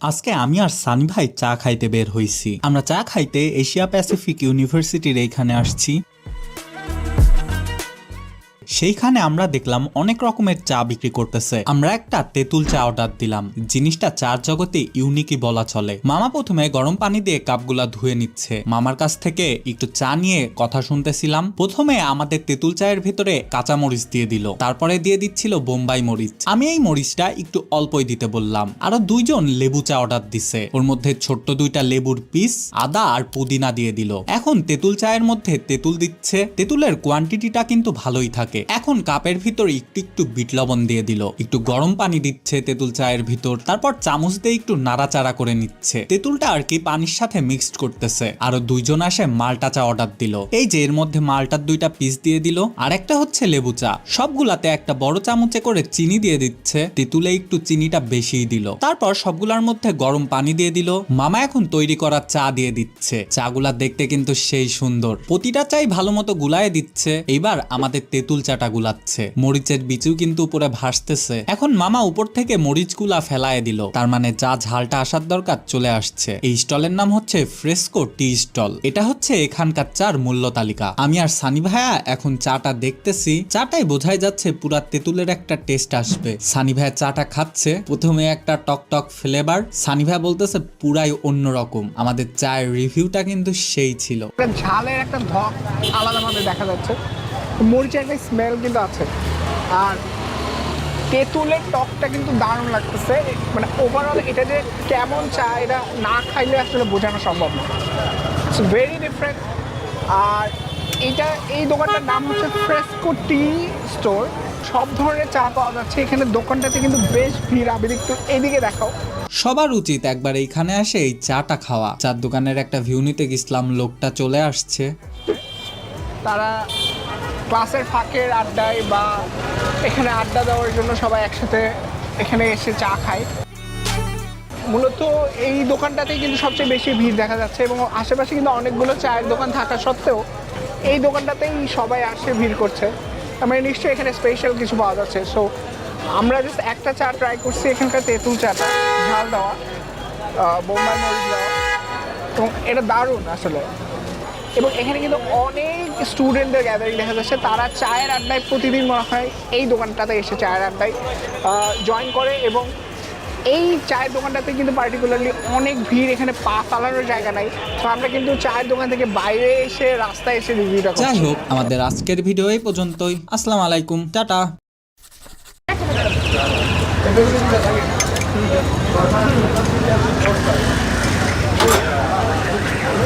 আজকে আমি আর সানি ভাই চা খাইতে বের হইছি। আমরা চা খাইতে এশিয়া প্যাসিফিক ইউনিভার্সিটির এইখানে আসছি। সেইখানে আমরা দেখলাম অনেক রকমের চা বিক্রি করতেছে। আমরা একটা তেঁতুল চা অর্ডার দিলাম। জিনিসটা চার জগতে ইউনিকই বলা চলে। মামা প্রথমে গরম পানি দিয়ে কাপগুলা ধুয়ে নিচ্ছে। মামার কাছ থেকে একটু চা নিয়ে কথা শুনতেছিলাম। প্রথমে আমাদের তেঁতুল চায়ের ভিতরে কাঁচা মরিচ দিয়ে দিল, তারপরে দিয়ে দিচ্ছিল বোম্বাই মরিচ। আমি এই মরিচটা একটু অল্পই দিতে বললাম। আরো দুইজন লেবু চা অর্ডার দিছে, ওর মধ্যে ছোট্ট দুইটা লেবুর পিস, আদা আর পুদিনা দিয়ে দিল। এখন তেঁতুল চায়ের মধ্যে তেঁতুল দিচ্ছে। তেঁতুলের কোয়ান্টিটিটা কিন্তু ভালোই থাকে। এখন কাপের ভিতর একটু একটু বিট লবণ দিয়ে দিল, একটু গরম পানি দিচ্ছে তেঁতুল চায়ের ভিতর, তারপর চামচ দিয়ে একটু নাড়াচাড়া করে নিচ্ছে। তেঁতুলটা আর কি পানির সাথে মিক্সড করতেছে। আরো দুইজন আসে মাল্টা চা অর্ডার দিল। এই যে এর মধ্যে মাল্টার দুইটা পিস দিয়ে দিল, আর একটা হচ্ছে লেবু চা। সবগুলাতে একটা বড় চামচে করে চিনি দিয়ে দিচ্ছে। তেঁতুলে একটু চিনিটা বেশিই দিল। তারপর সবগুলার মধ্যে গরম পানি দিয়ে দিল। মামা এখন তৈরি করা চা দিয়ে দিচ্ছে। চাগুলা দেখতে কিন্তু সেই সুন্দর। প্রতিটা চাই ভালো মতো গুলায় দিচ্ছে। এইবার আমাদের তেঁতুল চাটা গুলাচ্ছে। মরিচের বিচু কিন্তু উপরে ভাসতেছে। এখন মামা উপর থেকে মরিচগুলা ফেলায় দিল, তার মানে যা ঝালটা আসার দরকার চলে আসছে। এই স্টলের নাম হচ্ছে ফ্রেস্কো টি স্টল। এটা হচ্ছে এখানকার চার মূল্য তালিকা। আমি আর সানি ভাইয়া এখন চাটা দেখতেছি। চাটাই বোঝাই যাচ্ছে পুরা তেঁতুলের একটা টেস্ট আসবে। সানি ভাইয়া চাটা খাচ্ছে। প্রথমে একটা টক টক ফ্লেভার। সানি ভাইয়া বলতেছে পুরাই অন্যরকম। আমাদের চায়ের রিভিউটা কিন্তু সেই ছিল। ঝালের একটা ধক আলাদাভাবে দেখা যাচ্ছে, মরিচের একটা স্মেল কিন্তু আছে, আর তেঁতুলের টকটা কিন্তু দারুণ লাগতেছে। মানে ওভারঅল এটা যে কেমন চা, এটা না খাইলে আসলে বোঝানো সম্ভব না। It's very different. আর এই দোকানটার নাম হচ্ছে ফ্রেস্কো টি স্টোর। সব ধরনের চা পাওয়া যাচ্ছে এখানে। দোকানটাতে কিন্তু বেশ ভিড়। আবির একটু এদিকে দেখাও। সবার উচিত একবার এইখানে আসে এই চাটা খাওয়া। চার দোকানের একটা ভিউ নিতে গেছিলাম, লোকটা চলে আসছে। তারা ক্লাসের ফাঁকের আড্ডায় বা এখানে আড্ডা দেওয়ার জন্য সবাই একসাথে এখানে এসে চা খায়। মূলত এই দোকানটাতেই কিন্তু সবচেয়ে বেশি ভিড় দেখা যাচ্ছে, এবং আশেপাশে কিন্তু অনেকগুলো চায়ের দোকান থাকা সত্ত্বেও এই দোকানটাতেই সবাই আসে ভিড় করছে। মানে নিশ্চয়ই এখানে স্পেশাল কিছু পাওয়া যাচ্ছে। সো আমরা জাস্ট একটা চা ট্রাই করছি, এখানকার তেঁতুল চাটা, ঝাল দেওয়া, বোম্বাই মরিচ দেওয়া, এবং এটা দারুণ আসলে। এবং এখানে কিন্তু অনেক স্টুডেন্টদের গ্যাদারিং দেখা যাচ্ছে। তারা চায়ের আড্ডায় প্রতিদিন মনে হয় এই দোকানটাতে এসে চায়ের আড্ডায় জয়েন করে, এবং এই চায়ের দোকানটাতে কিন্তু পার্টিকুলারলি অনেক ভিড়। এখানে পা ফালানোর জায়গা নাই। তো আমরা কিন্তু চায়ের দোকান থেকে বাইরে এসে রাস্তায় এসে রিভিউটা করছি। যাই হোক, আমাদের আজকের ভিডিও এই পর্যন্তই। আসসালামু আলাইকুম, টাটা।